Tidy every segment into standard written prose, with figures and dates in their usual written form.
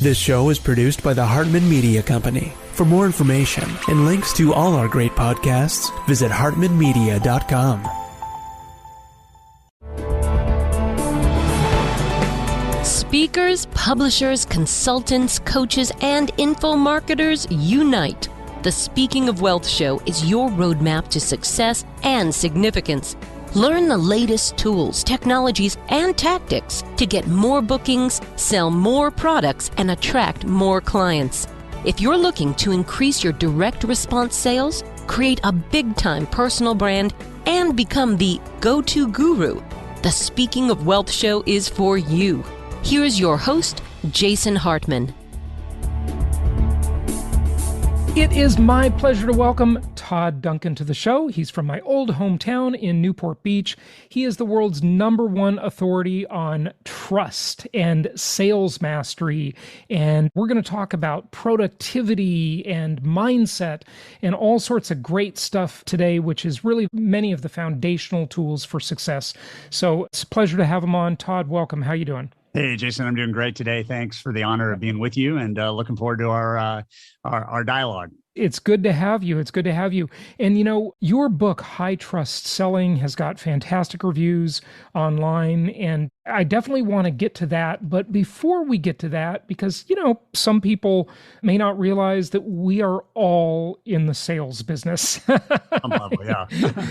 This show is produced by the Hartman Media Company. For more information and links to all our great podcasts, visit hartmanmedia.com. Speakers, publishers, consultants, coaches, and info marketers unite. The Speaking of Wealth Show is your roadmap to success and significance. Learn the latest tools, technologies, and tactics to get more bookings, sell more products, and attract more clients. If you're looking to increase your direct response sales, create a big-time personal brand, and become the go-to guru, the Speaking of Wealth Show is for you. Here's your host, Jason Hartman. It is my pleasure to welcome Todd Duncan to the show. He's from my old hometown in Newport Beach. He is the world's #1 authority on trust and sales mastery. And we're going to talk about productivity and mindset and all sorts of great stuff today, which is really many of the foundational tools for success. So it's a pleasure to have him on. Todd, welcome. How you doing? Hey, Jason, I'm doing great today. Thanks for the honor of being with you, and looking forward to our dialogue. It's good to have you. It's good to have you. And you know, your book, High Trust Selling, has got fantastic reviews online, and I definitely want to get to that. But before we get to that, because, you know, some people may not realize that we are all in the sales business. Some level, yeah.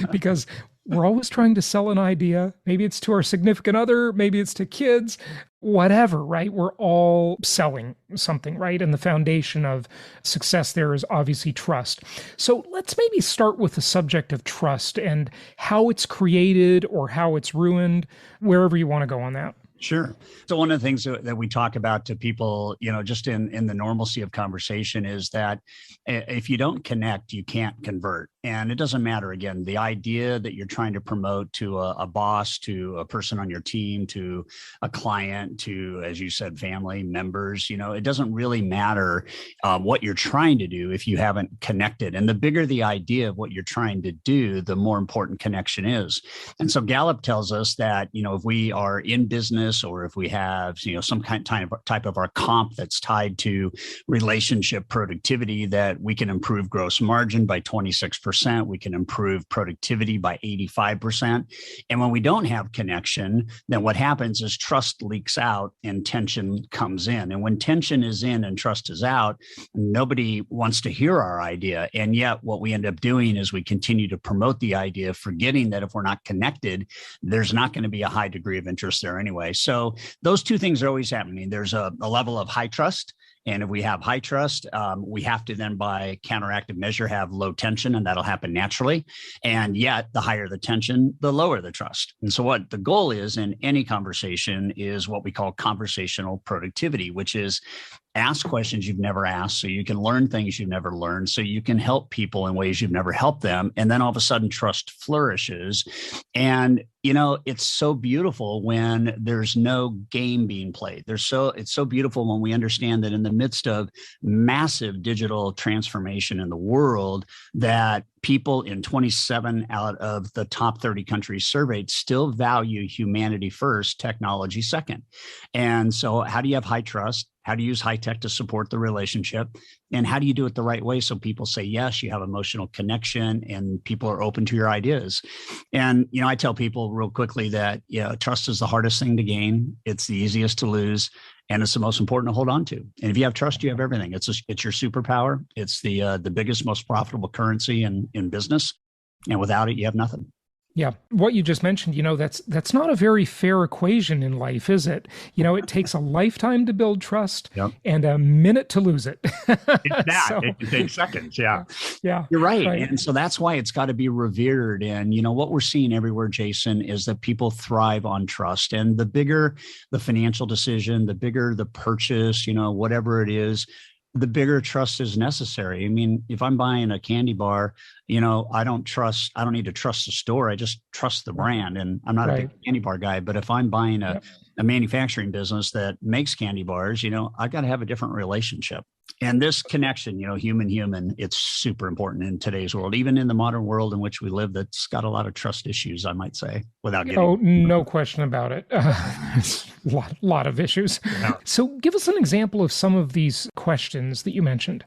Because we're always trying to sell an idea. Maybe it's to our significant other, maybe it's to kids, whatever, right? We're all selling something, right? And the foundation of success there is obviously trust. So let's maybe start with the subject of trust and how it's created or how it's ruined, wherever you want to go on that. Sure. So one of the things that we talk about to people, you know, just in the normalcy of conversation is that if you don't connect, you can't convert. And it doesn't matter, again, the idea that you're trying to promote to a boss, to a person on your team, to a client, to, as you said, family members, you know, it doesn't really matter what you're trying to do if you haven't connected. And the bigger the idea of what you're trying to do, the more important connection is. And so Gallup tells us that, you know, if we are in business or if we have, you know, some type of our comp that's tied to relationship productivity, that we can improve gross margin by 26%. We can improve productivity by 85%. And when we don't have connection, then what happens is trust leaks out and tension comes in. And when tension is in and trust is out, nobody wants to hear our idea. And yet what we end up doing is we continue to promote the idea, forgetting that if we're not connected, there's not going to be a high degree of interest there anyway. So those two things are always happening. There's a level of high trust. And if we have high trust, we have to then, by counteractive measure, have low tension, and that'll happen naturally. And yet, the higher the tension, the lower the trust. And so what the goal is in any conversation is what we call conversational productivity, which is ask questions you've never asked so you can learn things you've never learned, so you can help people in ways you've never helped them. And then all of a sudden, trust flourishes. And, you know, it's so beautiful when there's no game being played. It's so beautiful when we understand that in the midst of massive digital transformation in the world, that people in 27 out of the top 30 countries surveyed still value humanity first, technology second. And so how do you have high trust? How do you use high tech to support the relationship? And how do you do it the right way so people say yes, you have emotional connection and people are open to your ideas? And, you know, I tell people real quickly that, you know, trust is the hardest thing to gain. It's the easiest to lose. And it's the most important to hold on to. And if you have trust, you have everything. It's your superpower. It's the biggest, most profitable currency in business. And without it, you have nothing. Yeah. What you just mentioned, you know, that's not a very fair equation in life, is it? You know, it takes a lifetime to build trust and a minute to lose it. It can take seconds. Yeah. Yeah. You're right. And so that's why it's got to be revered. And, you know, what we're seeing everywhere, Jason, is that people thrive on trust. And the bigger the financial decision, the bigger the purchase, you know, whatever it is, the bigger trust is necessary. I mean, if I'm buying a candy bar, you know, I don't need to trust the store. I just trust the brand. And I'm not a big candy bar guy, but if I'm buying a a manufacturing business that makes candy bars, I've got to have a different relationship. And this connection, human, it's super important in today's world, even in the modern world in which we live, that's got a lot of trust issues, I might say, without getting. Oh, no question about it. It's a lot of issues. Yeah. So give us an example of some of these questions that you mentioned.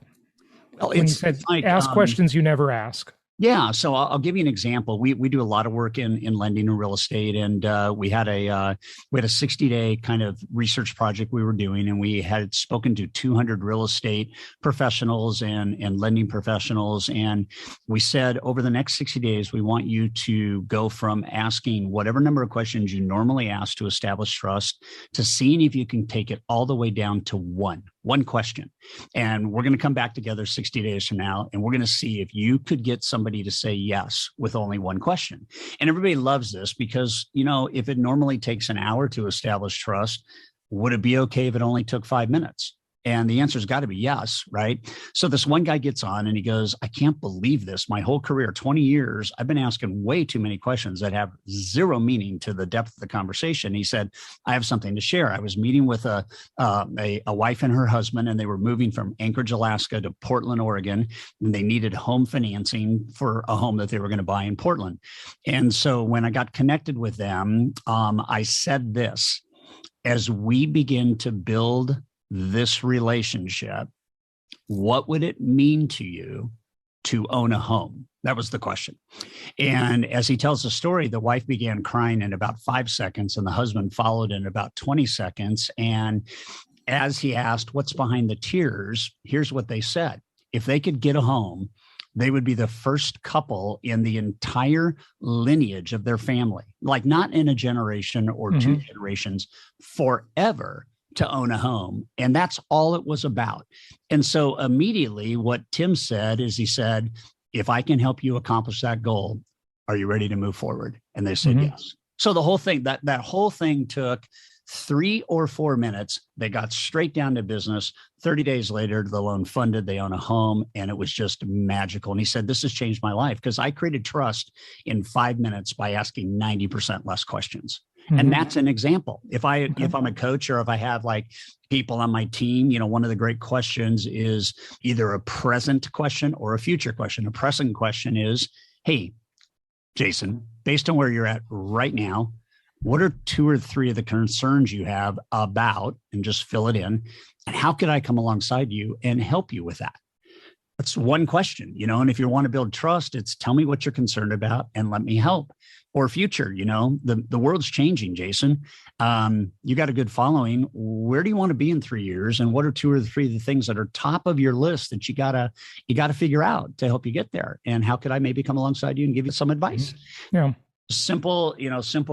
Well, when you said like, ask questions you never ask. Yeah. So I'll give you an example. We do a lot of work in lending and real estate. And we had a 60-day kind of research project we were doing, and we had spoken to 200 real estate professionals and lending professionals. And we said, over the next 60 days, we want you to go from asking whatever number of questions you normally ask to establish trust to seeing if you can take it all the way down to one question. And we're going to come back together 60 days from now, and we're going to see if you could get somebody to say yes with only one question. And everybody loves this because, if it normally takes an hour to establish trust, would it be okay if it only took 5 minutes? And the answer's got to be yes, right? So this one guy gets on and he goes, I can't believe this. My whole career, 20 years, I've been asking way too many questions that have zero meaning to the depth of the conversation. He said, I have something to share. I was meeting with a wife and her husband, and they were moving from Anchorage, Alaska to Portland, Oregon, and they needed home financing for a home that they were going to buy in Portland. And so when I got connected with them, I said this: as we begin to build this relationship, what would it mean to you to own a home? That was the question. And as he tells the story, the wife began crying in about 5 seconds, and the husband followed in about 20 seconds. And as he asked, what's behind the tears? Here's what they said: if they could get a home, they would be the first couple in the entire lineage of their family, like not in a generation or two generations, forever, to own a home. And that's all it was about. And so immediately what Tim said is, he said, if I can help you accomplish that goal, are you ready to move forward? And they said yes. So the whole thing, that whole thing took 3 or 4 minutes. They got straight down to business. 30 days later, the loan funded, they own a home, and it was just magical. And he said, this has changed my life because I created trust in 5 minutes by asking 90% less questions. And that's an example. If I'm a coach, or if I have like people on my team, one of the great questions is either a present question or a future question. A present question is, hey, Jason, based on where you're at right now, what are 2 or 3 of the concerns you have about, and just fill it in, and how could I come alongside you and help you with that? That's one question, and if you want to build trust, it's tell me what you're concerned about and let me help. Or future, the world's changing, Jason. You got a good following. Where do you want to be in 3 years? And what are 2 or 3 of the things that are top of your list that you gotta figure out to help you get there? And how could I maybe come alongside you and give you some advice? Yeah. Simple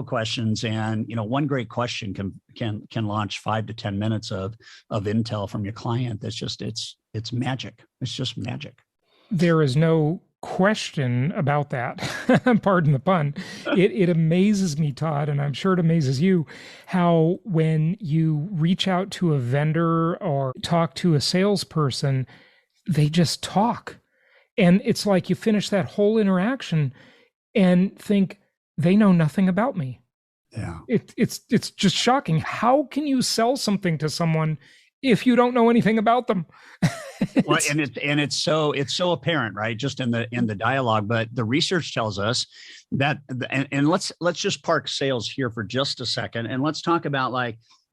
questions. And, one great question can launch 5 to 10 minutes of intel from your client. That's just, it's magic. It's just magic. There is no question about that. Pardon the pun. It amazes me, Todd, and I'm sure it amazes you, how when you reach out to a vendor or talk to a salesperson, they just talk. And it's like you finish that whole interaction and think, they know nothing about me. Yeah. It's just shocking. How can you sell something to someone if you don't know anything about them? Well, and it's so apparent, right? Just in the dialogue, but the research tells us that, and let's just park sales here for just a second, and let's talk about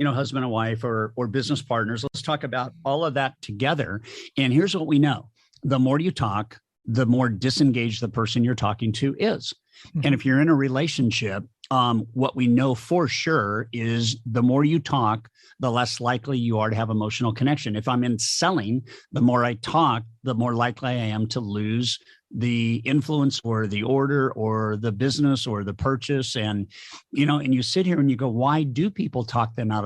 husband and wife or business partners. Let's talk about all of that together. And here's what we know: the more you talk, the more disengaged the person you're talking to is. And if you're in a relationship, what we know for sure is the more you talk, the less likely you are to have emotional connection. If I'm in selling, the more I talk, the more likely I am to lose the influence or the order or the business or the purchase. And, and you sit here and you go, why do people talk themselves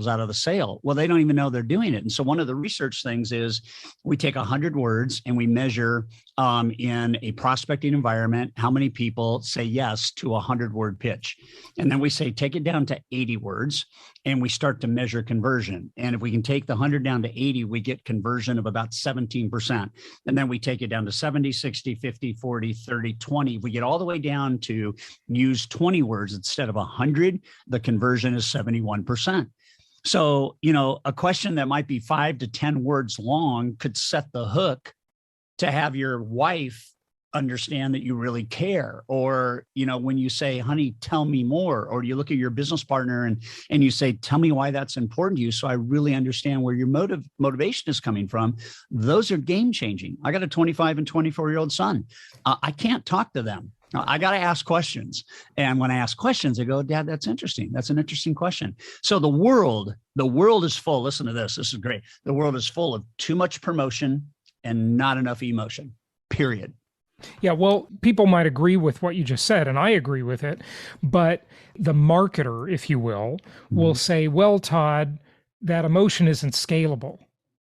out of the sale? Well, they don't even know they're doing it. And so one of the research things is we take 100 words and we measure in a prospecting environment, how many people say yes to a 100-word pitch. And then we say, take it down to 80 words. and we start to measure conversion. And if we can take the 100 down to 80, we get conversion of about 17%. And then we take it down to 70, 60, 50, 40, 30, 20. If we get all the way down to use 20 words instead of 100, the conversion is 71%. So, a question that might be 5 to 10 words long could set the hook to have your wife understand that you really care. Or, when you say, honey, tell me more, or you look at your business partner and you say, tell me why that's important to you, so I really understand where your motivation is coming from. Those are game changing. I got a 25 and 24-year-old son. I can't talk to them. I got to ask questions. And when I ask questions, I go, Dad, that's interesting. That's an interesting question. So the world is full. Listen to this. This is great. The world is full of too much promotion and not enough emotion, period. Yeah, well, people might agree with what you just said, and I agree with it. But the marketer, if you will say, well, Todd, that emotion isn't scalable,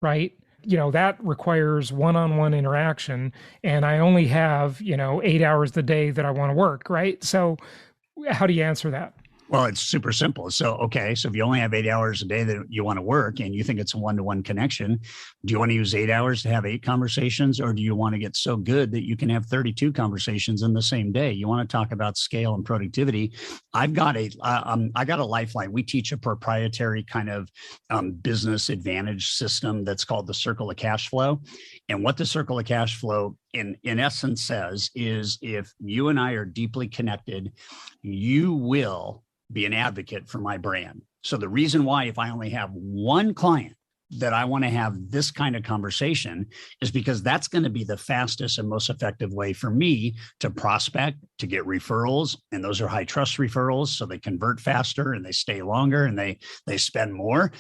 right? That requires one-on-one interaction, and I only have, 8 hours a day that I want to work, right? So how do you answer that? Well, it's super simple. So if you only have 8 hours a day that you want to work and you think it's a one-to-one connection, do you want to use 8 hours to have 8 conversations, or do you want to get so good that you can have 32 conversations in the same day? You want to talk about scale and productivity. I got a lifeline. We teach a proprietary kind of business advantage system that's called the circle of cash flow. And what the circle of cash flow in essence says is, if you and I are deeply connected, you will be an advocate for my brand. So the reason why, if I only have one client that I want to have this kind of conversation, is because that's going to be the fastest and most effective way for me to prospect, to get referrals. And those are high trust referrals. So they convert faster and they stay longer and they spend more.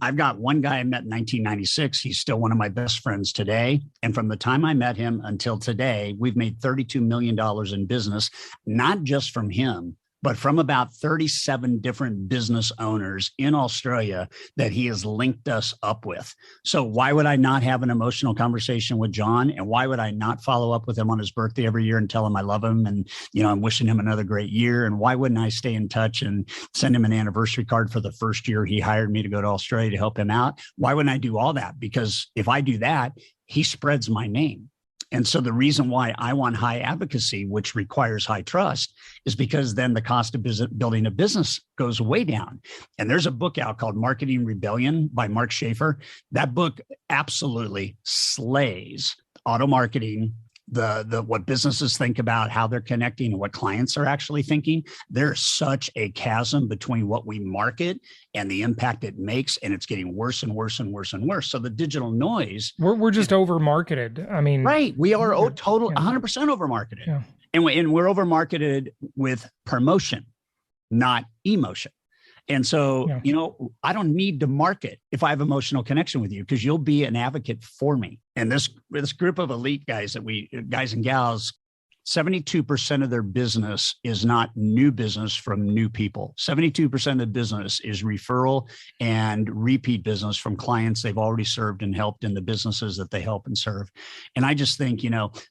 I've got one guy I met in 1996. He's still one of my best friends today. And from the time I met him until today, we've made $32 million in business, not just from him, but from about 37 different business owners in Australia that he has linked us up with. So why would I not have an emotional conversation with John? And why would I not follow up with him on his birthday every year and tell him I love him and, I'm wishing him another great year? And why wouldn't I stay in touch and send him an anniversary card for the first year he hired me to go to Australia to help him out? Why wouldn't I do all that? Because if I do that, he spreads my name. And so the reason why I want high advocacy, which requires high trust, is because then the cost of building a business goes way down. And there's a book out called Marketing Rebellion by Mark Schaefer. That book absolutely slays auto marketing, the what businesses think about, how they're connecting, and what clients are actually thinking. There's such a chasm between what we market and the impact it makes, and it's getting worse and worse and worse and worse. So the digital noise, we're just over marketed. I mean, right? We are total 100% over marketed, and we're over marketed with promotion, not emotion. And so, I don't need to market if I have emotional connection with you, because you'll be an advocate for me. And this group of elite guys guys and gals, 72% of their business is not new business from new people. 72% of the business is referral and repeat business from clients they've already served and helped in the businesses that they help and serve. And I just think,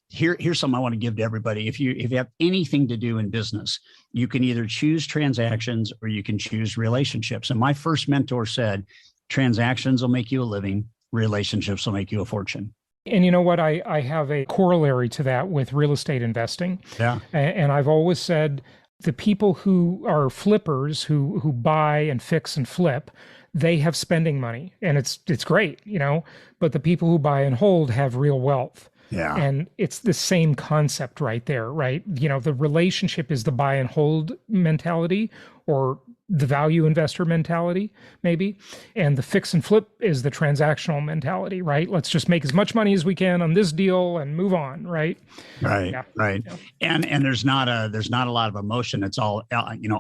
here's something I want to give to everybody. If you have anything to do in business, you can either choose transactions or you can choose relationships. And my first mentor said, transactions will make you a living, relationships will make you a fortune. And you know what? I have a corollary to that with real estate investing. Yeah. And I've always said the people who are flippers, who buy and fix and flip, they have spending money, and it's great, but the people who buy and hold have real wealth. Yeah. And it's the same concept right there, right? The relationship is the buy and hold mentality, or the value investor mentality, maybe. And the fix and flip is the transactional mentality, right? Let's just make as much money as we can on this deal and move on, right? Right, yeah. right. Yeah. And there's not a lot of emotion. It's all,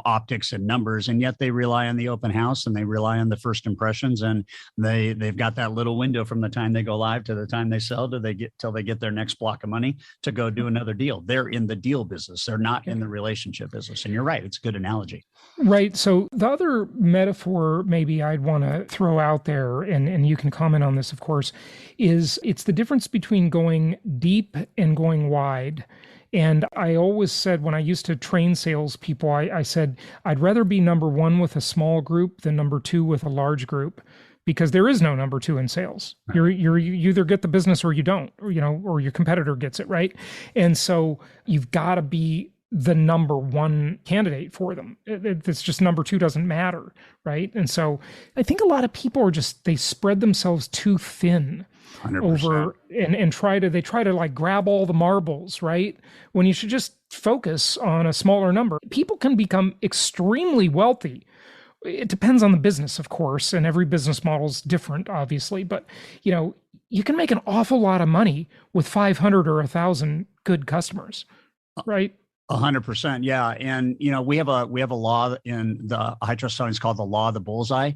optics and numbers. And yet they rely on the open house and they rely on the first impressions. And they've got that little window from the time they go live to the time they sell till they get their next block of money to go do another deal. They're in the deal business. They're not in the relationship business. And you're right. It's a good analogy. Right. So the other metaphor maybe I'd want to throw out there, and you can comment on this, of course, is it's the difference between going deep and going wide. And I always said, when I used to train salespeople, I said, I'd rather be number one with a small group than number two with a large group, because there is no number two in sales. You either get the business or you don't, or, or your competitor gets it, right? And so you've got to be the number one candidate for them. It's just number two doesn't matter, right? And so I think a lot of people are they spread themselves too thin 100%. over and try to like grab all the marbles, right? When you should just focus on a smaller number. People can become extremely wealthy. It depends on the business, of course, and every business model is different, obviously, but you can make an awful lot of money with 500 or 1,000 good customers, right? 100%. Yeah. And, we have a law in the high trust science called the law of the bullseye.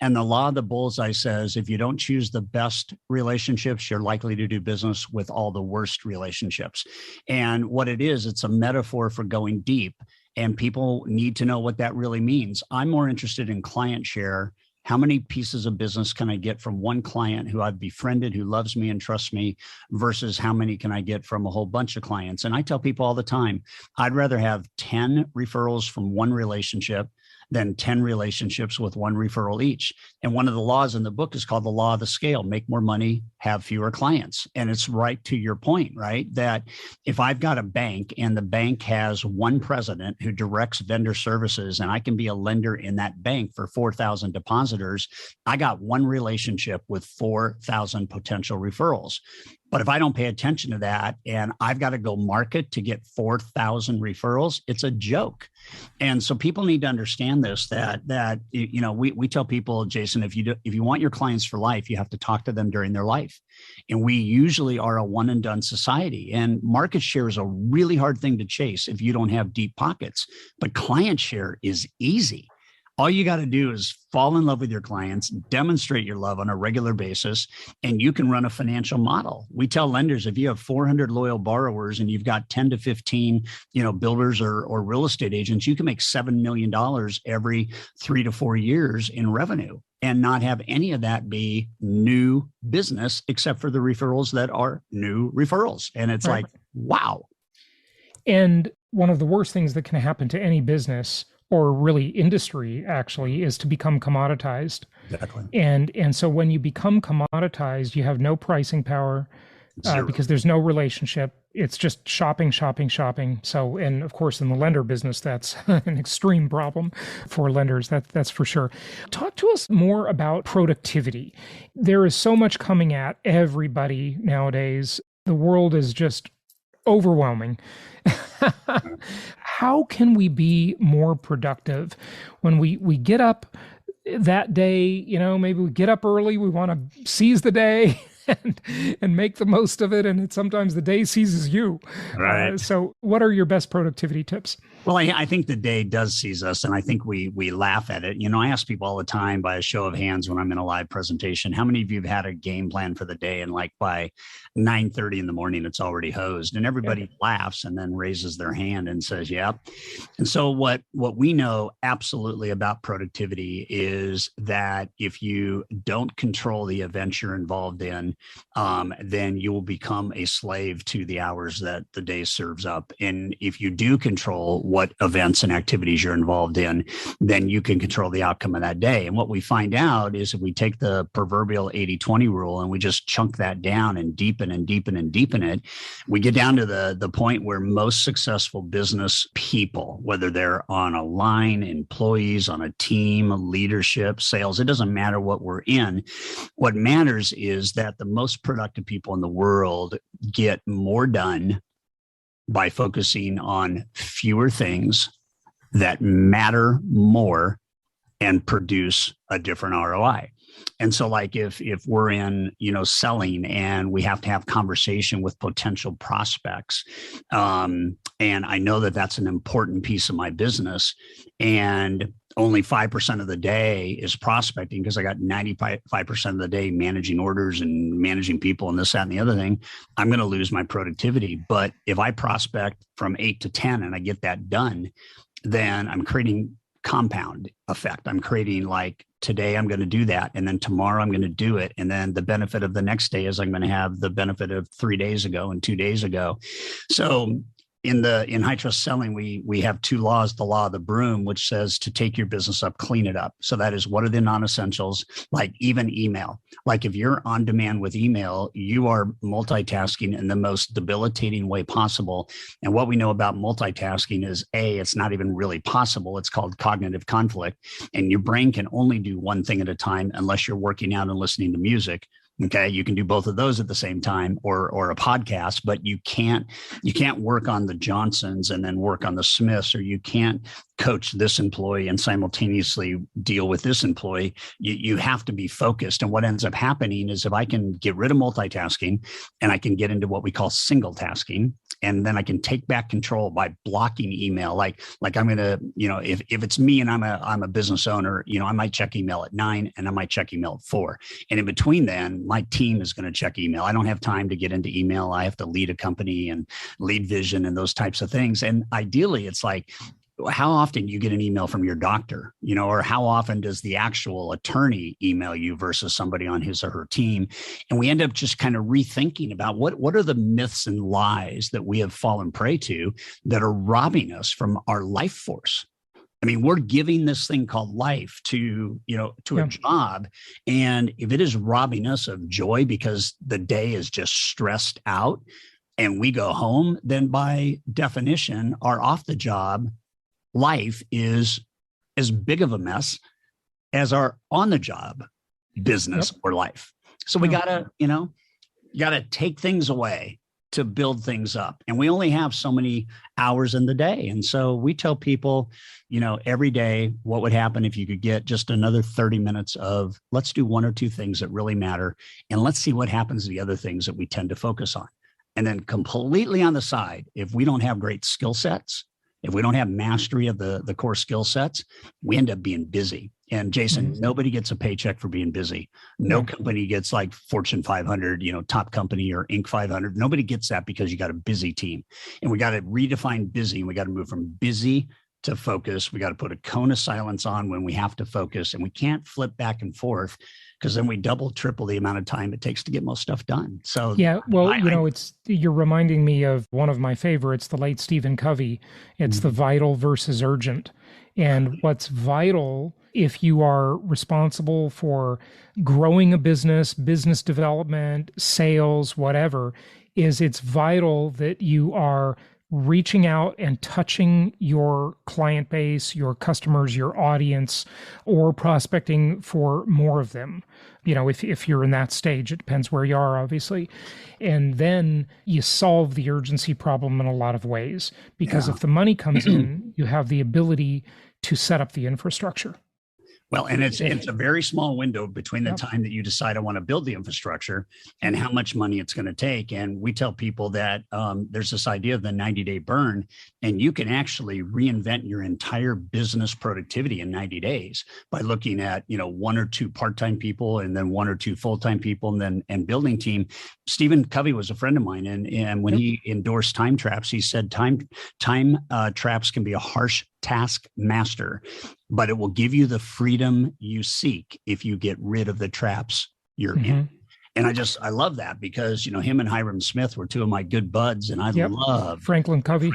And the law of the bullseye says, if you don't choose the best relationships, you're likely to do business with all the worst relationships. And what it is, it's a metaphor for going deep. And people need to know what that really means. I'm more interested in client share. How many pieces of business can I get from one client who I've befriended, who loves me and trusts me, versus how many can I get from a whole bunch of clients? And I tell people all the time, I'd rather have 10 referrals from one relationship than 10 relationships with one referral each. And one of the laws in the book is called the law of the scale: make more money, have fewer clients. And it's right to your point, right? That if I've got a bank and the bank has one president who directs vendor services, and I can be a lender in that bank for 4,000 depositors, I got one relationship with 4,000 potential referrals. But if I don't pay attention to that and I've got to go market to get 4,000 referrals, it's a joke. And so people need to understand this, that we tell people, Jason, if you want your clients for life, you have to talk to them during their life. And we usually are a one and done society. And market share is a really hard thing to chase if you don't have deep pockets. But client share is easy. All you got to do is fall in love with your clients, demonstrate your love on a regular basis, and you can run a financial model. We tell lenders, if you have 400 loyal borrowers and you've got 10 to 15, builders or real estate agents, you can make $7 million every 3 to 4 years in revenue and not have any of that be new business, except for the referrals that are new referrals. And it's right. Like, wow. And one of the worst things that can happen to any business, or really industry, actually, is to become commoditized. Exactly. And so when you become commoditized, you have no pricing power because there's no relationship. It's just shopping. So, and of course, in the lender business, that's an extreme problem for lenders. That's for sure. Talk to us more about productivity. There is so much coming at everybody nowadays. The world is just overwhelming. How can we be more productive when we get up that day? Maybe we get up early, we want to seize the day and make the most of it. And sometimes the day seizes you. Right. So what are your best productivity tips? Well, I think the day does seize us, and I think we laugh at it. I ask people all the time by a show of hands when I'm in a live presentation, how many of you have had a game plan for the day, and like by 9:30 in the morning, it's already hosed, and everybody laughs and then raises their hand and says, "Yep." And so what we know absolutely about productivity is that if you don't control the events you're involved in, then you will become a slave to the hours that the day serves up. And if you do control what events and activities you're involved in, then you can control the outcome of that day. And what we find out is if we take the proverbial 80-20 rule and we just chunk that down and deepen it, we get down to the point where most successful business people, whether they're on a line, employees, on a team, leadership, sales, it doesn't matter what we're in. What matters is that the most productive people in the world get more done by focusing on fewer things that matter more and produce a different ROI. And so like if we're in, selling and we have to have conversation with potential prospects, and I know that that's an important piece of my business, and only 5% of the day is prospecting because I got 95% of the day managing orders and managing people and this, that, and the other thing, I'm going to lose my productivity. But if I prospect from 8 to 10 and I get that done, then I'm creating compound effect. I'm creating like, today I'm going to do that. And then tomorrow I'm going to do it. And then the benefit of the next day is I'm going to have the benefit of 3 days ago and 2 days ago. So In high trust selling, we have two laws: the law of the broom, which says to take your business up, clean it up. So that is, what are the non-essentials? Like even email. Like if you're on demand with email, you are multitasking in the most debilitating way possible. And what we know about multitasking is it's not even really possible. It's called cognitive conflict. And your brain can only do one thing at a time unless you're working out and listening to music. Okay, you can do both of those at the same time, or a podcast, but you can't work on the Johnsons and then work on the Smiths, or you can't coach this employee and simultaneously deal with this employee. You have to be focused. And what ends up happening is, if I can get rid of multitasking and I can get into what we call single tasking, and then I can take back control by blocking email. Like I'm going to, if it's me and I'm a business owner, I might check email at 9 and I might check email at 4. And in between then, my team is going to check email. I don't have time to get into email. I have to lead a company and lead vision and those types of things. And ideally, it's like, how often do you get an email from your doctor, or how often does the actual attorney email you versus somebody on his or her team? And we end up just kind of rethinking about what are the myths and lies that we have fallen prey to that are robbing us from our life force. I mean, we're giving this thing called life to a job. And if it is robbing us of joy because the day is just stressed out and we go home, then by definition, our off the job life is as big of a mess as our on the job business or life. So we gotta, you gotta take things away to build things up. And we only have so many hours in the day. And so we tell people, every day, what would happen if you could get just another 30 minutes of, let's do one or two things that really matter. And let's see what happens to the other things that we tend to focus on. And then completely on the side, if we don't have great skill sets, if we don't have mastery of the core skill sets, we end up being busy. And Jason, nobody gets a paycheck for being busy. No company gets like Fortune 500, top company or Inc. 500. Nobody gets that because you got a busy team. And we got to redefine busy. And we got to move from busy to focus. We got to put a cone of silence on when we have to focus. And we can't flip back and forth, because then we double, triple the amount of time it takes to get most stuff done. So yeah, well, you're reminding me of one of my favorites, the late Stephen Covey. It's the vital versus urgent. And what's vital, if you are responsible for growing a business development, sales, whatever, is it's vital that you are reaching out and touching your client base, your customers, your audience, or prospecting for more of them. If you're in that stage, it depends where you are, obviously. And then you solve the urgency problem in a lot of ways, because if the money comes in, you have the ability to set up the infrastructure. Well, and it's a very small window between the time that you decide I want to build the infrastructure and how much money it's going to take. And we tell people that there's this idea of the 90-day burn, and you can actually reinvent your entire business productivity in 90 days by looking at, one or two part-time people and then one or two full-time people and building team. Stephen Covey was a friend of mine. And when he endorsed time traps, he said time traps can be a harsh task master, but it will give you the freedom you seek if you get rid of the traps you're in. And I love that, because, him and Hiram Smith were two of my good buds, and I love Franklin Covey.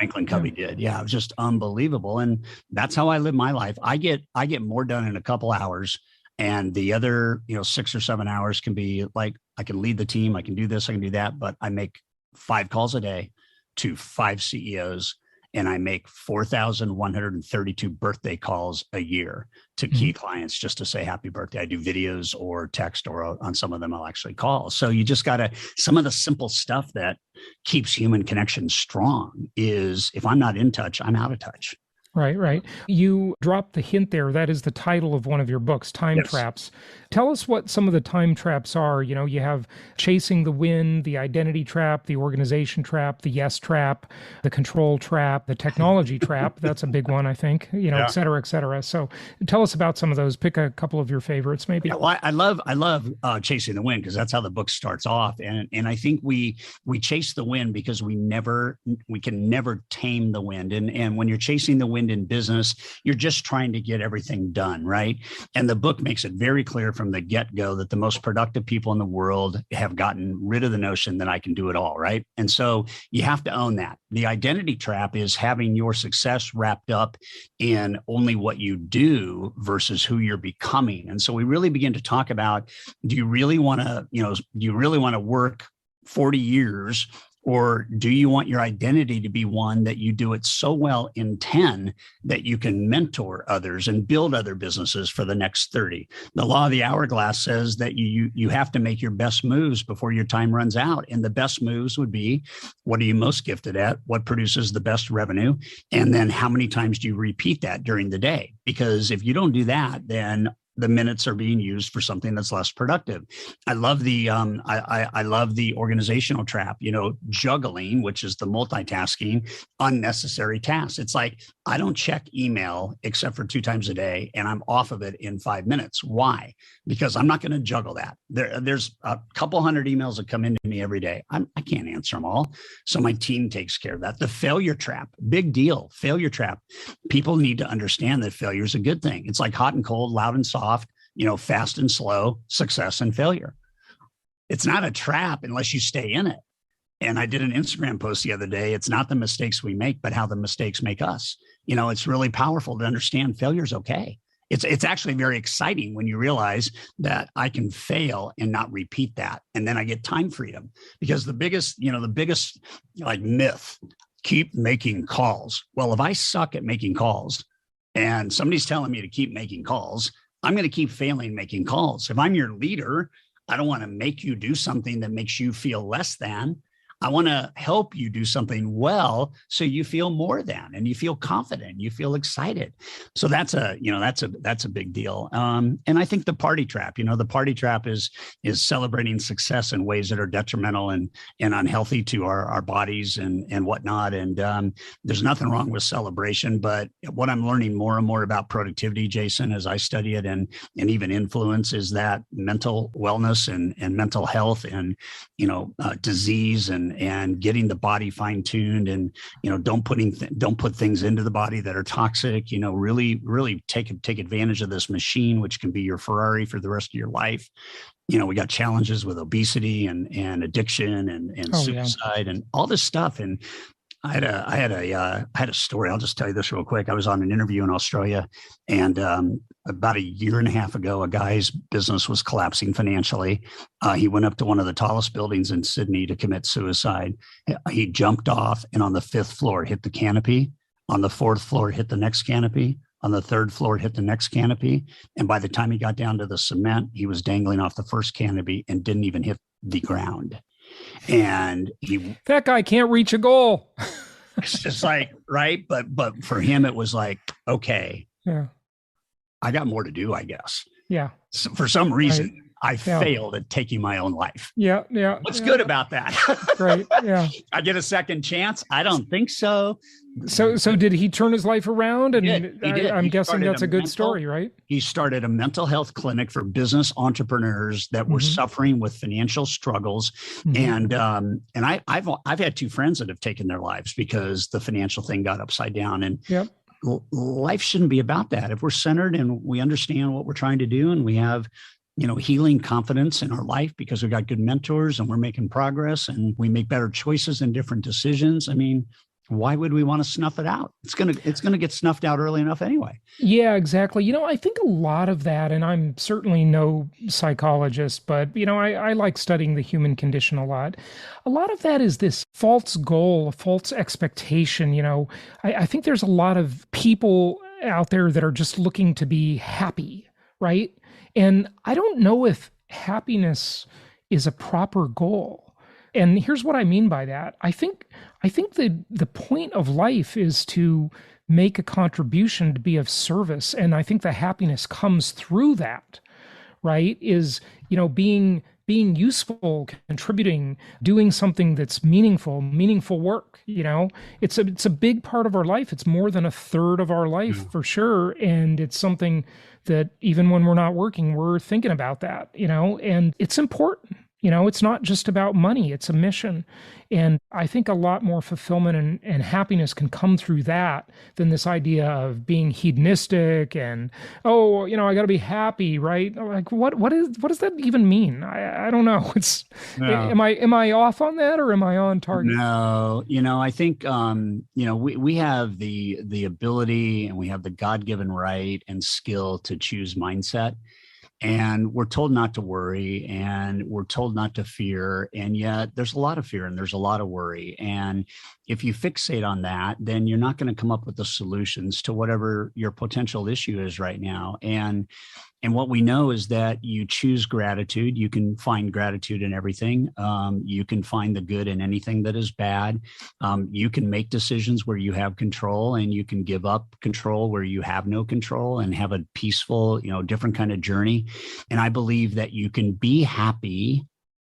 Did. Yeah. It was just unbelievable. And that's how I live my life. I get more done in a couple hours, and the other, 6 or 7 hours can be like, I can lead the team. I can do this, I can do that, but I make 5 calls a day to 5 CEOs. And I make 4,132 birthday calls a year to key clients just to say happy birthday. I do videos or text, or on some of them I'll actually call. So you just got to, some of the simple stuff that keeps human connection strong is, if I'm not in touch, I'm out of touch. Right. You dropped the hint there. That is the title of one of your books, Time Traps. Tell us what some of the time traps are. You have chasing the wind, the identity trap, the organization trap, the yes trap, the control trap, the technology trap. That's a big one, I think, et cetera, et cetera. So tell us about some of those. Pick a couple of your favorites, maybe. Yeah, well, I love chasing the wind, because that's how the book starts off. And I think we chase the wind because we can never tame the wind. And when you're chasing the wind in business, you're just trying to get everything done, right? And the book makes it very clear from from the get-go that the most productive people in the world have gotten rid of the notion that I can do it all, right? And so you have to own that. The identity trap is having your success wrapped up in only what you do versus who you're becoming. And so we really begin to talk about, do you really want to work 40 years, or do you want your identity to be one that you do it so well in 10 that you can mentor others and build other businesses for the next 30? The law of the hourglass says that you have to make your best moves before your time runs out. And the best moves would be, what are you most gifted at? What produces the best revenue? And then how many times do you repeat that during the day? Because if you don't do that, then the minutes are being used for something that's less productive. I love the I love the organizational trap, juggling, which is the multitasking, unnecessary tasks. It's like, I don't check email except for 2 times a day, and I'm off of it in 5 minutes. Why? Because I'm not going to juggle that. There's a couple hundred emails that come into me every day. I can't answer them all. So my team takes care of that. The failure trap, big deal. Failure trap. People need to understand that failure is a good thing. It's like hot and cold, loud and soft, fast and slow, success and failure. It's not a trap unless you stay in it. And I did an Instagram post the other day. It's not the mistakes we make, but how the mistakes make us. It's really powerful to understand failure is okay. It's actually very exciting when you realize that I can fail and not repeat that. And then I get time freedom, because the biggest like myth, keep making calls. Well, if I suck at making calls and somebody's telling me to keep making calls, I'm going to keep failing making calls. If I'm your leader, I don't want to make you do something that makes you feel less than. I want to help you do something well, so you feel more than, and you feel confident, you feel excited. So that's a big deal. And I think the party trap, the party trap is celebrating success in ways that are detrimental and unhealthy to our bodies and whatnot. And there's nothing wrong with celebration, but what I'm learning more and more about productivity, Jason, as I study it and even influence, is that mental wellness and mental health and disease and getting the body fine-tuned, and don't put things into the body that are toxic. Really take advantage of this machine, which can be your Ferrari for the rest of your life. We got challenges with obesity and addiction and suicide and all this stuff. And I had a story. I'll just tell you this real quick. I was on an interview in Australia, and about 1.5 years ago, a guy's business was collapsing financially. He went up to one of the tallest buildings in Sydney to commit suicide. He jumped off, and on the 5th floor hit the canopy. On the 4th floor hit the next canopy. On the 3rd floor hit the next canopy. And by the time he got down to the cement, he was dangling off the first canopy and didn't even hit the ground. And that guy can't reach a goal. It's just like, right. But for him, it was like, okay, yeah, I got more to do, I guess. Yeah. So for some reason, I failed at taking my own life. Yeah. Yeah. What's good about that? Right. Yeah. I get a second chance. I don't think so. So did he turn his life around? And he did. I'm guessing that's a good story, right? He started a mental health clinic for business entrepreneurs that were suffering with financial struggles. And I've had 2 friends that have taken their lives because the financial thing got upside down. And life shouldn't be about that. If we're centered and we understand what we're trying to do, and we have healing confidence in our life because we've got good mentors and we're making progress and we make better choices and different decisions. I mean, why would we want to snuff it out? It's gonna get snuffed out early enough anyway. Yeah, exactly. I think a lot of that, and I'm certainly no psychologist, but I like studying the human condition a lot. A lot of that is this false goal, a false expectation. I think there's a lot of people out there that are just looking to be happy, right? And I don't know if happiness is a proper goal. And here's what I mean by that. I think the point of life is to make a contribution, to be of service. And I think the happiness comes through that, right? Is, being useful, contributing, doing something that's meaningful work. It's a big part of our life. It's more than 1/3 of our life for sure. And it's something that even when we're not working, we're thinking about that, and it's important. It's not just about money, it's a mission. And I think a lot more fulfillment and happiness can come through that than this idea of being hedonistic and, I got to be happy, right? Like, what does that even mean? I don't know. No. Am I off on that, or am I on target? No, I think, we have the ability, and we have the God-given right and skill to choose mindset. And we're told not to worry, and we're told not to fear. And yet there's a lot of fear and there's a lot of worry. And if you fixate on that, then you're not going to come up with the solutions to whatever your potential issue is right now. And what we know is that you choose gratitude. You can find gratitude in everything. You can find the good in anything that is bad. You can make decisions where you have control, and you can give up control where you have no control, and have a peaceful, different kind of journey. And I believe that you can be happy,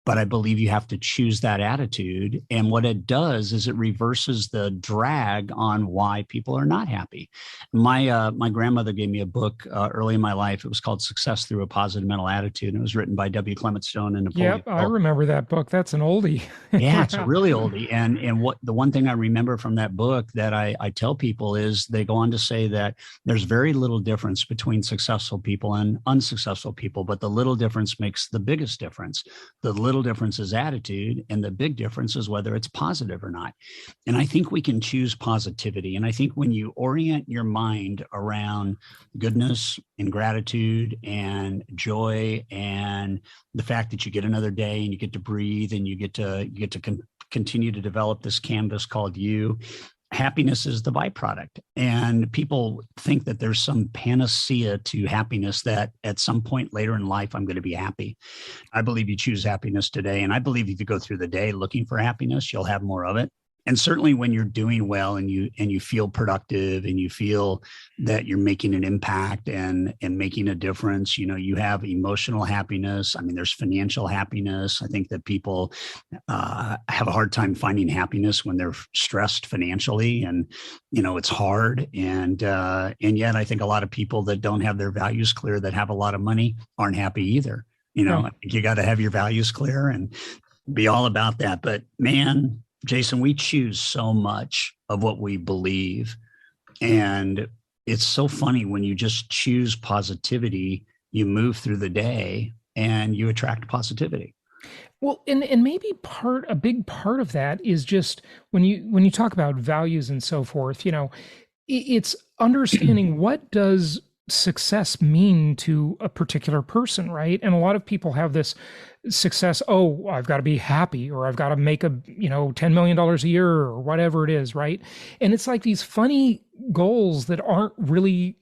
but I believe you have to choose that attitude. And what it does is it reverses the drag on why people are not happy. My grandmother gave me a book early in my life. It was called Success Through a Positive Mental Attitude. And it was written by W. Clement Stone and Napoleon. Yep, I remember that book. That's an oldie. Yeah, it's a really oldie. And what the one thing I remember from that book that I tell people is, they go on to say that there's very little difference between successful people and unsuccessful people, but the little difference makes the biggest difference. The little difference is attitude, and the big difference is whether it's positive or not. And I think we can choose positivity. And I think when you orient your mind around goodness and gratitude and joy, and the fact that you get another day and you get to breathe, and you get to continue to develop this canvas called you, happiness is the byproduct. And people think that there's some panacea to happiness, that at some point later in life, I'm going to be happy. I believe you choose happiness today. And I believe if you go through the day looking for happiness, you'll have more of it. And certainly when you're doing well, and you feel productive, and you feel that you're making an impact and making a difference, you have emotional happiness. I mean, there's financial happiness. I think that people have a hard time finding happiness when they're stressed financially, and it's hard. And yet I think a lot of people that don't have their values clear, that have a lot of money, aren't happy either. I think you got to have your values clear and be all about that. But man, Jason, we choose so much of what we believe. And it's so funny, when you just choose positivity, you move through the day and you attract positivity. Well, and maybe a big part of that is just when you talk about values and so forth, it's understanding what does success mean to a particular person, right? And a lot of people have this success, I've got to be happy, or I've got to make $10 million a year, or whatever it is, right? And it's like these funny goals that aren't really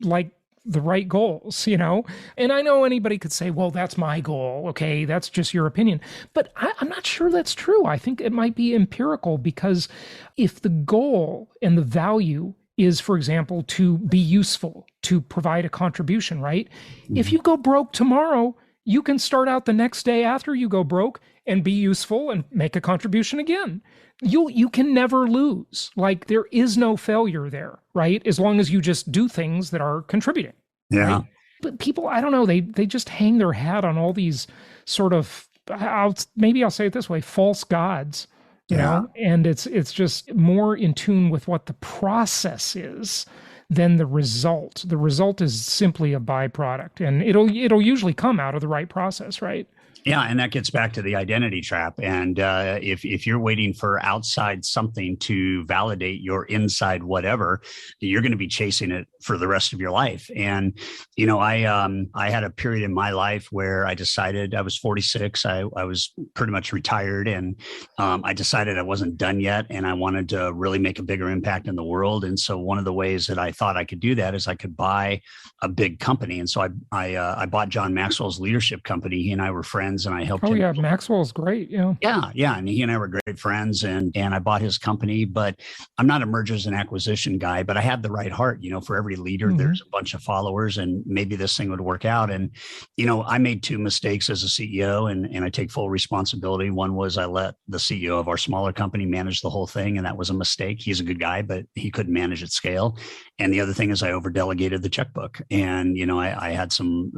like the right goals, And I know anybody could say, well, that's my goal. Okay, that's just your opinion. But I'm not sure that's true. I think it might be empirical, because if the goal and the value is, for example, to be useful, to provide a contribution, right? Mm-hmm. If you go broke tomorrow, you can start out the next day after you go broke and be useful and make a contribution again. You can never lose. Like, there is no failure there, right? As long as you just do things that are contributing. Yeah. Right? But people, I don't know, they just hang their hat on all these sort of, I'll say it this way, false gods. And it's just more in tune with what the process is than the result. The result is simply a byproduct, and it'll usually come out of the right process, right? Yeah, and that gets back to the identity trap. And if you're waiting for outside something to validate your inside whatever, you're going to be chasing it for the rest of your life. And I had a period in my life where I decided, I was 46. I was pretty much retired, and I decided I wasn't done yet, and I wanted to really make a bigger impact in the world. And so one of the ways that I thought I could do that is I could buy a big company. And so I bought John Maxwell's leadership company. He and I were friends, and I helped him. Yeah, Maxwell's great. Yeah. And he and I were great friends, and I bought his company. But I'm not a mergers and acquisition guy, but I had the right heart. For every leader, mm-hmm. there's a bunch of followers, and maybe this thing would work out. And, I made two mistakes as a CEO, and I take full responsibility. One was I let the CEO of our smaller company manage the whole thing, and that was a mistake. He's a good guy, but he couldn't manage at scale. And the other thing is I overdelegated the checkbook, and, I had some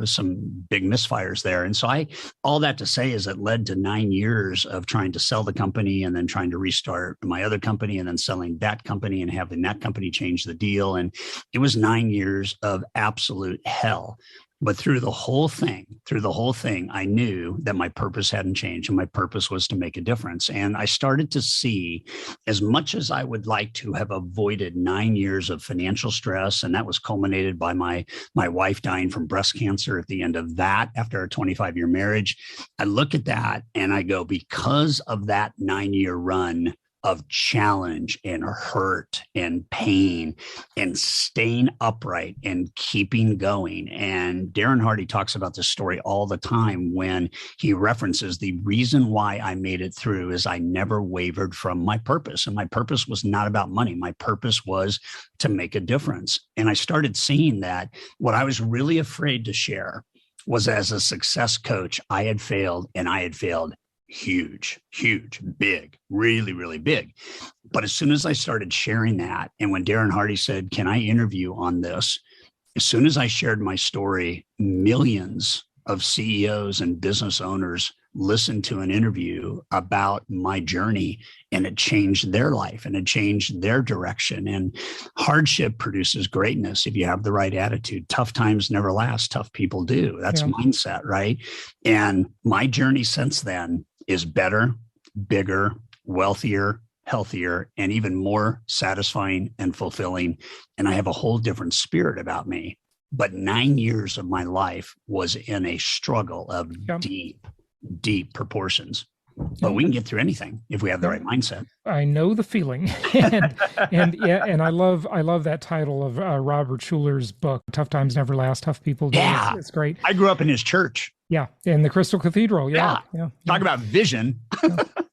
big misfires there. And so all that to say is it led to 9 years of trying to sell the company and then trying to restart my other company and then selling that company and having that company change the deal. And it was 9 years of absolute hell. But through the whole thing, I knew that my purpose hadn't changed, and my purpose was to make a difference. And I started to see, as much as I would like to have avoided 9 years of financial stress, and that was culminated by my wife dying from breast cancer at the end of that after a 25-year marriage. I look at that and I go, because of that 9-year run of challenge and hurt and pain and staying upright and keeping going. And Darren Hardy talks about this story all the time when he references the reason why I made it through is I never wavered from my purpose. And my purpose was not about money. My purpose was to make a difference. And I started seeing that what I was really afraid to share was, as a success coach, I had failed, and I had failed huge, big, really, really big. But as soon as I started sharing that, and when Darren Hardy said, "Can I interview on this?" As soon as I shared my story, millions of CEOs and business owners listened to an interview about my journey, and it changed their life and it changed their direction. And hardship produces greatness if you have the right attitude. Tough times never last. Tough people do. That's mindset, right? And my journey since then is better, bigger, wealthier, healthier, and even more satisfying and fulfilling. And I have a whole different spirit about me. But 9 years of my life was in a struggle of deep proportions. But we can get through anything if we have the right mindset. I know the feeling. and I love that title of Robert Schuller's book, Tough Times Never Last, Tough People Do. Yeah. It's great. I grew up in his church. Yeah. In the Crystal Cathedral. Yeah. Talk about vision.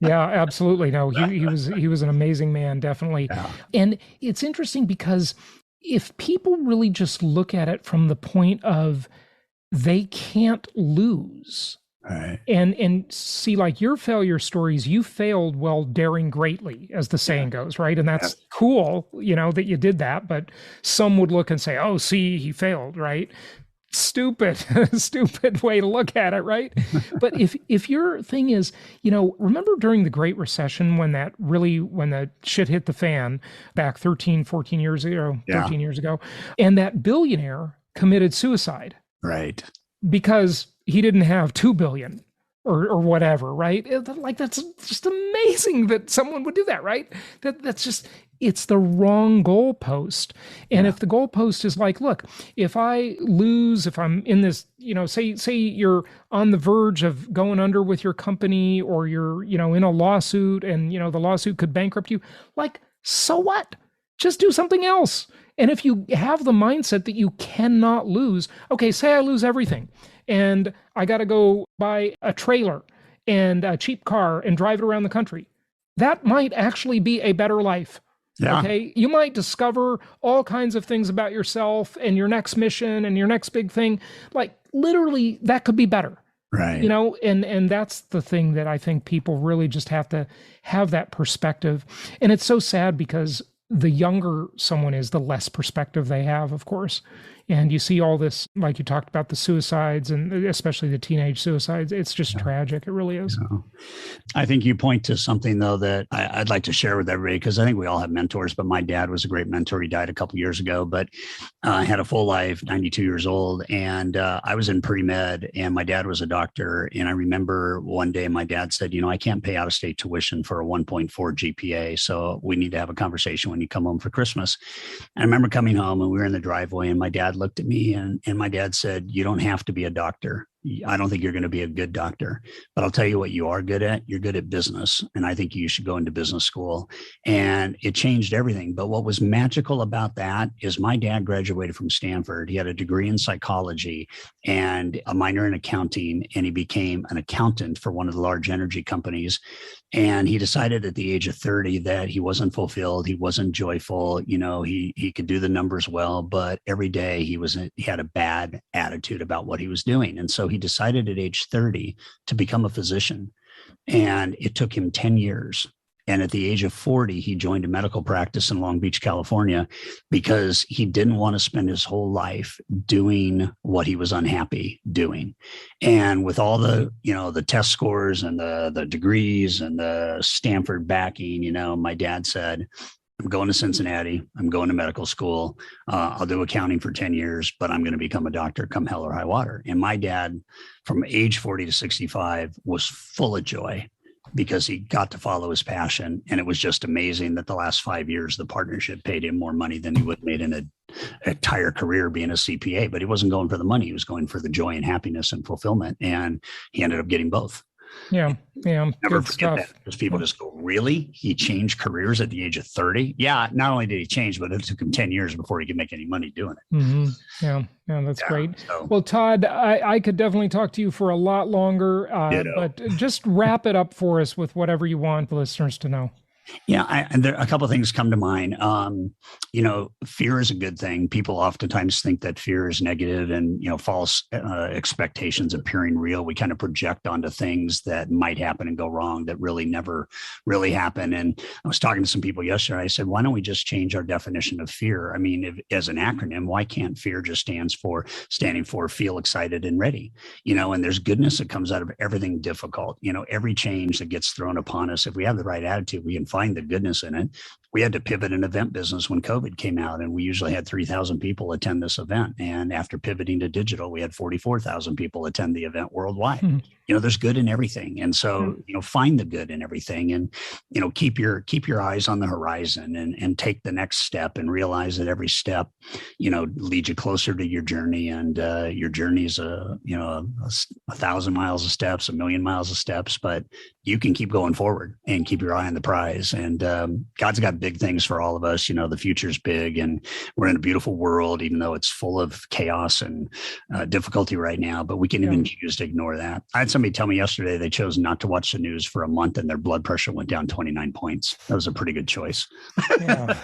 Yeah, absolutely. No, he was an amazing man, definitely. Yeah. And it's interesting because if people really just look at it from the point of they can't lose, right, and see, like, your failure stories, you failed while daring greatly, as the saying goes, right? And that's cool, that you did that, but some would look and say, "Oh, see, he failed," right? Stupid way to look at it, right? But if your thing is, remember during the Great Recession when the shit hit the fan back 13 years ago, and that billionaire committed suicide. Right. Because he didn't have 2 billion or whatever, right? That's just amazing that someone would do that, right? That's just, it's the wrong goalpost. And if the goalpost is like, look, if I lose, if I'm in this, say you're on the verge of going under with your company, or you're, in a lawsuit, and, the lawsuit could bankrupt you, like, so what? Just do something else. And if you have the mindset that you cannot lose, okay, say I lose everything and I got to go buy a trailer and a cheap car and drive it around the country. That might actually be a better life. Yeah. Okay. You might discover all kinds of things about yourself and your next mission and your next big thing. Like, literally, that could be better. Right. And that's the thing that I think people really just have to have that perspective. And it's so sad because the younger someone is, the less perspective they have, of course. And you see all this, like you talked about, the suicides, and especially the teenage suicides. It's just tragic. It really is. I think you point to something, though, that I'd like to share with everybody, because I think we all have mentors, but my dad was a great mentor. He died a couple of years ago, but had a full life, 92 years old. And I was in pre-med, and my dad was a doctor. And I remember one day my dad said, I can't pay out-of-state tuition for a 1.4 GPA. So we need to have a conversation when you come home for Christmas. And I remember coming home, and we were in the driveway, and my dad looked at me, and my dad said, "You don't have to be a doctor. I don't think you're going to be a good doctor, but I'll tell you what you are good at. You're good at business. And I think you should go into business school." And it changed everything. But what was magical about that is my dad graduated from Stanford. He had a degree in psychology and a minor in accounting, and he became an accountant for one of the large energy companies. And he decided at the age of 30 that he wasn't fulfilled. He wasn't joyful. He could do the numbers well, but every day he had a bad attitude about what he was doing. And so he decided at age 30 to become a physician. And it took him 10 years. And at the age of 40, he joined a medical practice in Long Beach, California, because he didn't want to spend his whole life doing what he was unhappy doing. And with all the, the test scores and the degrees and the Stanford backing, my dad said, I'm going to Cincinnati. I'm going to medical school. I'll do accounting for 10 years, but I'm going to become a doctor come hell or high water. And my dad, from age 40 to 65, was full of joy because he got to follow his passion. And it was just amazing that the last 5 years, the partnership paid him more money than he would have made in an entire career being a CPA. But he wasn't going for the money. He was going for the joy and happiness and fulfillment. And he ended up getting both. Yeah. Never forget that, because people just go, really? He changed careers at the age of 30? Yeah, not only did he change, but it took him 10 years before he could make any money doing it. Mm-hmm. Yeah, that's great. So, well, Todd, I could definitely talk to you for a lot longer, but just wrap it up for us with whatever you want the listeners to know. Yeah, and there a couple of things come to mind. Fear is a good thing. People oftentimes think that fear is negative, and false expectations appearing real. We kind of project onto things that might happen and go wrong that really never really happen. And I was talking to some people yesterday. I said, why don't we just change our definition of fear? I mean, as an acronym, why can't fear just standing for feel excited and ready? And there's goodness that comes out of everything difficult. Every change that gets thrown upon us, if we have the right attitude, we can find the goodness in it. We had to pivot an event business when COVID came out, and we usually had 3,000 people attend this event. And after pivoting to digital, we had 44,000 people attend the event worldwide. Mm-hmm. There's good in everything. And so, find the good in everything, and, keep your eyes on the horizon, and take the next step, and realize that every step, leads you closer to your journey. And your journey is 1,000 miles of steps, 1,000,000 miles of steps, but you can keep going forward and keep your eye on the prize. And God's got big things for all of us. The future's big, and we're in a beautiful world, even though it's full of chaos and difficulty right now, but we can even choose to ignore that. I had somebody tell me yesterday they chose not to watch the news for a month, and their blood pressure went down 29 points. That was a pretty good choice. Yeah.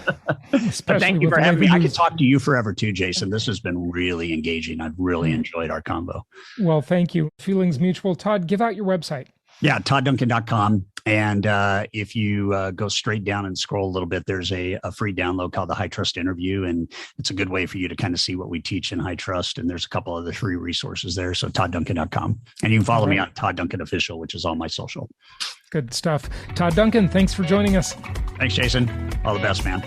But thank you for having me. I could talk to you forever too, Jason. This has been really engaging. I've really enjoyed our convo. Well, thank you. Feelings mutual. Todd, give out your website. Yeah, toddduncan.com. And if you go straight down and scroll a little bit, there's a free download called the High Trust Interview. And it's a good way for you to kind of see what we teach in High Trust. And there's a couple other free resources there. So toddduncan.com. And you can follow me on Todd Duncan Official, which is all my social. Good stuff. Todd Duncan, thanks for joining us. Thanks, Jason. All the best, man.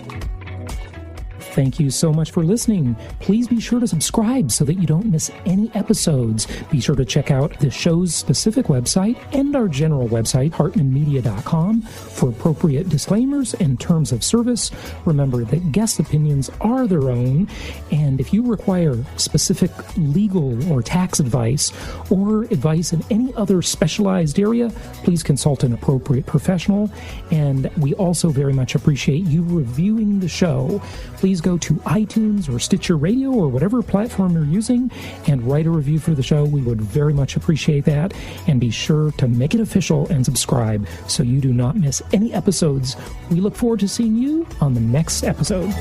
Thank you so much for listening. Please be sure to subscribe so that you don't miss any episodes. Be sure to check out the show's specific website and our general website, hartmanmedia.com, for appropriate disclaimers and terms of service. Remember that guest opinions are their own, and if you require specific legal or tax advice or advice in any other specialized area, please consult an appropriate professional. And we also very much appreciate you reviewing the show. Please go to iTunes or Stitcher Radio or whatever platform you're using and write a review for the show. We would very much appreciate that. And be sure to make it official and subscribe so you do not miss any episodes. We look forward to seeing you on the next episode.